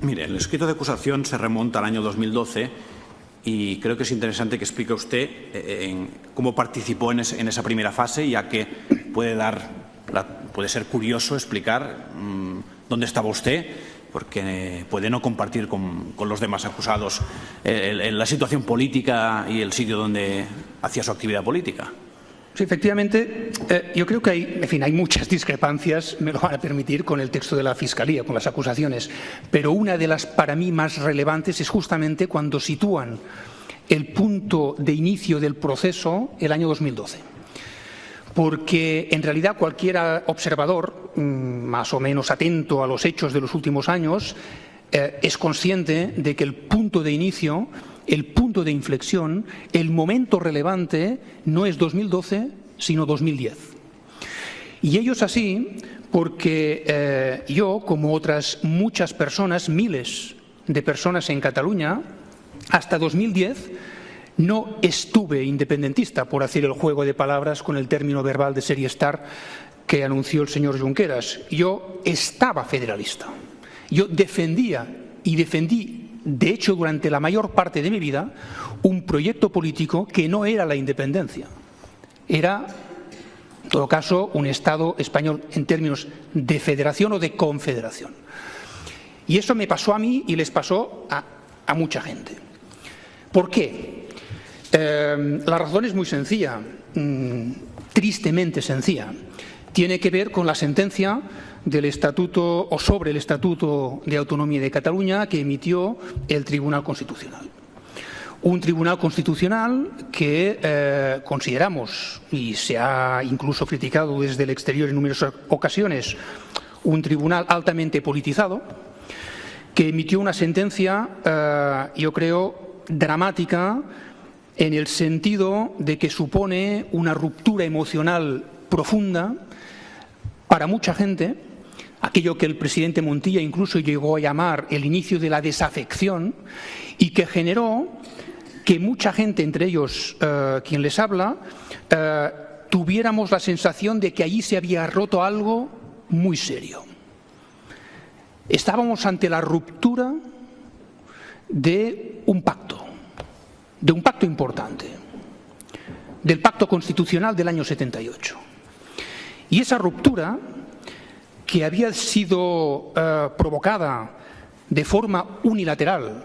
Mire, el escrito de acusación se remonta al año 2012 y creo que es interesante que explique usted cómo participó en esa primera fase, ya que puede ser curioso explicar dónde estaba usted, porque puede no compartir con los demás acusados la situación política y el sitio donde hacía su actividad política. Sí, efectivamente, yo creo que hay muchas discrepancias, me lo van a permitir, con el texto de la Fiscalía, con las acusaciones, pero una de las para mí más relevantes es justamente cuando sitúan el punto de inicio del proceso el año 2012. Porque en realidad cualquier observador, más o menos atento a los hechos de los últimos años, es consciente de que el punto de inicio, el punto de inflexión, el momento relevante no es 2012, sino 2010. Y ello es así porque yo, como otras muchas personas, miles de personas en Cataluña, hasta 2010 no estuve independentista, por hacer el juego de palabras con el término verbal de serie Star que anunció el señor Junqueras. Yo estaba federalista. Yo defendía y defendí, de hecho, durante la mayor parte de mi vida, un proyecto político que no era la independencia. Era, en todo caso, un Estado español en términos de federación o de confederación. Y eso me pasó a mí y les pasó a mucha gente. ¿Por qué? La razón es muy sencilla, tristemente sencilla. Tiene que ver con la sentencia del Estatuto o sobre el Estatuto de Autonomía de Cataluña que emitió el Tribunal Constitucional. Un Tribunal Constitucional que consideramos, y se ha incluso criticado desde el exterior en numerosas ocasiones, un tribunal altamente politizado, que emitió una sentencia, yo creo, dramática en el sentido de que supone una ruptura emocional profunda para mucha gente, aquello que el presidente Montilla incluso llegó a llamar el inicio de la desafección, y que generó que mucha gente, entre ellos quien les habla, tuviéramos la sensación de que allí se había roto algo muy serio. Estábamos ante la ruptura de un pacto importante, del pacto constitucional del año 78. Y esa ruptura, que había sido provocada de forma unilateral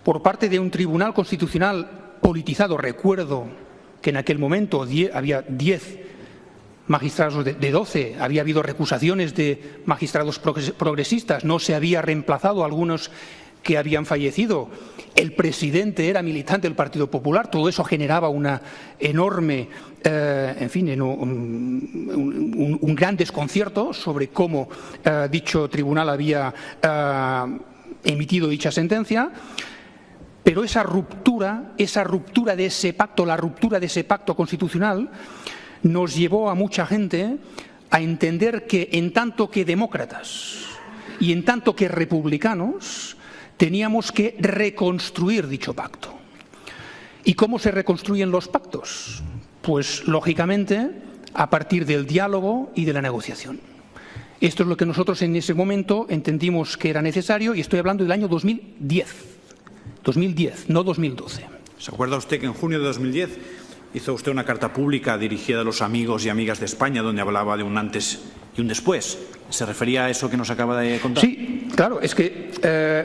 por parte de un tribunal constitucional politizado, recuerdo que en aquel momento había 10 magistrados de 12, había habido recusaciones de magistrados progresistas, no se había reemplazado a algunos que habían fallecido, el presidente era militante del Partido Popular, todo eso generaba una enorme, un gran desconcierto sobre cómo dicho tribunal había emitido dicha sentencia, pero esa ruptura de ese pacto, la ruptura de ese pacto constitucional, nos llevó a mucha gente a entender que en tanto que demócratas y en tanto que republicanos teníamos que reconstruir dicho pacto. ¿Y cómo se reconstruyen los pactos? Pues, lógicamente, a partir del diálogo y de la negociación. Esto es lo que nosotros en ese momento entendimos que era necesario, y estoy hablando del año 2010, no 2012. ¿Se acuerda usted que en junio de 2010 hizo usted una carta pública dirigida a los amigos y amigas de España donde hablaba de un antes y un después? ¿Se refería a eso que nos acaba de contar? Sí, claro, es que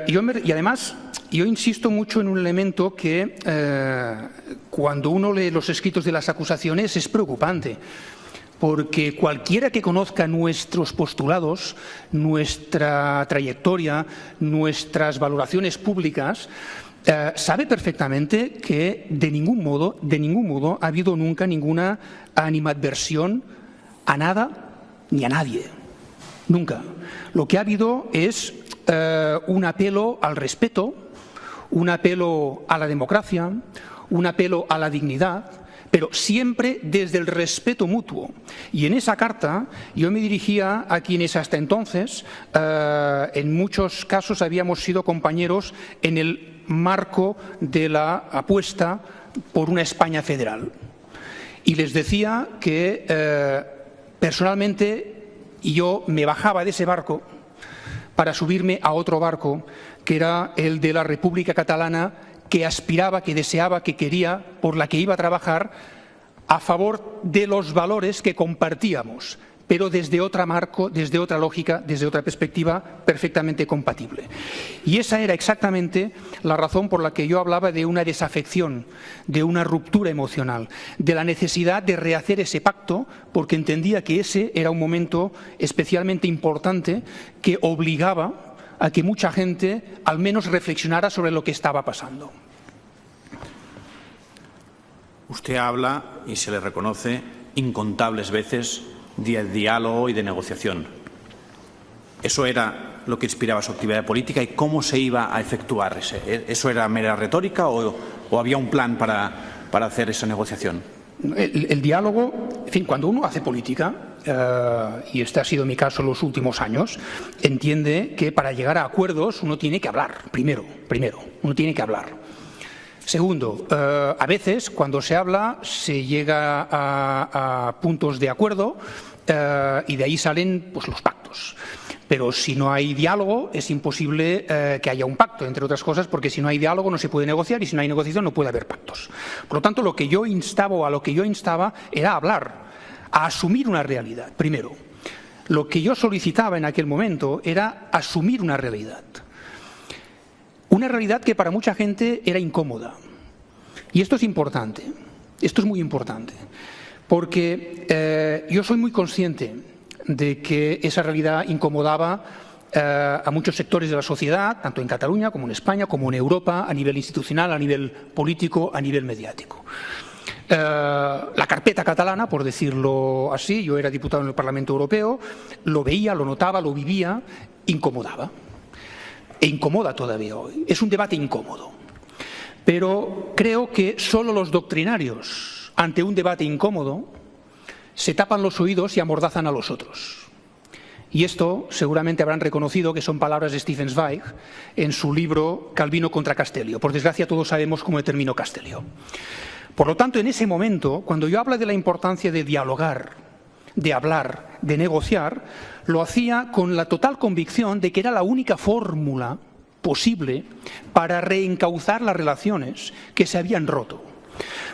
y además yo insisto mucho en un elemento que cuando uno lee los escritos de las acusaciones es preocupante, porque cualquiera que conozca nuestros postulados, nuestra trayectoria, nuestras valoraciones públicas, sabe perfectamente que de ningún modo ha habido nunca ninguna animadversión a nada ni a nadie. Nunca. Lo que ha habido es un apelo al respeto, un apelo a la democracia, un apelo a la dignidad, pero siempre desde el respeto mutuo. Y en esa carta yo me dirigía a quienes hasta entonces, en muchos casos, habíamos sido compañeros en el marco de la apuesta por una España federal. Y les decía que personalmente yo me bajaba de ese barco para subirme a otro barco, que era el de la República Catalana, que aspiraba, que deseaba, que quería, por la que iba a trabajar a favor de los valores que compartíamos, pero desde otro marco, desde otra lógica, desde otra perspectiva perfectamente compatible. Y esa era exactamente la razón por la que yo hablaba de una desafección, de una ruptura emocional, de la necesidad de rehacer ese pacto, porque entendía que ese era un momento especialmente importante que obligaba a que mucha gente al menos reflexionara sobre lo que estaba pasando. Usted habla, y se le reconoce, incontables veces de diálogo y de negociación. ¿Eso era lo que inspiraba su actividad política y cómo se iba a efectuar? ¿Eso era mera retórica o había un plan para hacer esa negociación? El diálogo, en fin, cuando uno hace política, y este ha sido mi caso en los últimos años, entiende que para llegar a acuerdos uno tiene que hablar, primero, uno tiene que hablar. Segundo, a veces cuando se habla se llega a puntos de acuerdo y de ahí salen pues, los pactos. Pero si no hay diálogo es imposible que haya un pacto, entre otras cosas, porque si no hay diálogo no se puede negociar y si no hay negociación no puede haber pactos. Por lo tanto, a lo que yo instaba era hablar, a asumir una realidad, primero. Lo que yo solicitaba en aquel momento era asumir una realidad. Una realidad que para mucha gente era incómoda. Y esto es importante, esto es muy importante, porque yo soy muy consciente de que esa realidad incomodaba a muchos sectores de la sociedad, tanto en Cataluña como en España, como en Europa, a nivel institucional, a nivel político, a nivel mediático. La carpeta catalana, por decirlo así, yo era diputado en el Parlamento Europeo, lo veía, lo notaba, lo vivía, incomodaba. E incomoda todavía hoy. Es un debate incómodo. Pero creo que solo los doctrinarios, ante un debate incómodo, se tapan los oídos y amordazan a los otros. Y esto seguramente habrán reconocido que son palabras de Stefan Zweig en su libro Calvino contra Castellio. Por desgracia todos sabemos cómo terminó Castellio. Por lo tanto, en ese momento, cuando yo hablo de la importancia de dialogar, de hablar, de negociar, lo hacía con la total convicción de que era la única fórmula posible para reencauzar las relaciones que se habían roto.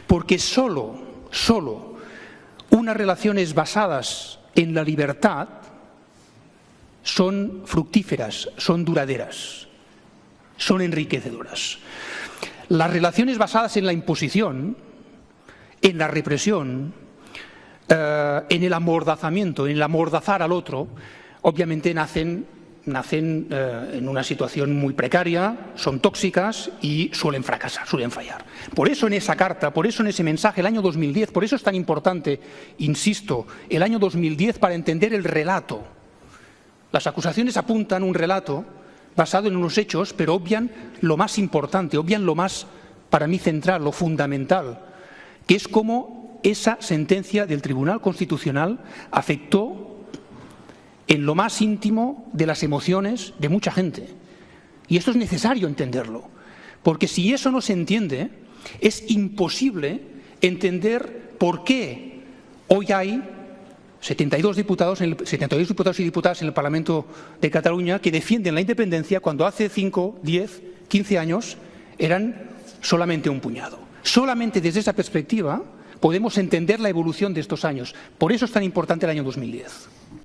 Porque solo unas relaciones basadas en la libertad son fructíferas, son duraderas, son enriquecedoras. Las relaciones basadas en la imposición, en la represión, en el amordazamiento, en el amordazar al otro, obviamente nacen en una situación muy precaria, son tóxicas y suelen fracasar, suelen fallar. Por eso en esa carta, por eso en ese mensaje, el año 2010, por eso es tan importante, insisto, el año 2010 para entender el relato. Las acusaciones apuntan un relato basado en unos hechos, pero obvian lo más importante, obvian lo más, para mí, central, lo fundamental, que es cómo esa sentencia del Tribunal Constitucional afectó en lo más íntimo de las emociones de mucha gente. Y esto es necesario entenderlo, porque si eso no se entiende, es imposible entender por qué hoy hay 72 diputados y diputadas en el Parlamento de Cataluña que defienden la independencia cuando hace 5, 10, 15 años eran solamente un puñado. Solamente desde esa perspectiva podemos entender la evolución de estos años. Por eso es tan importante el año 2010.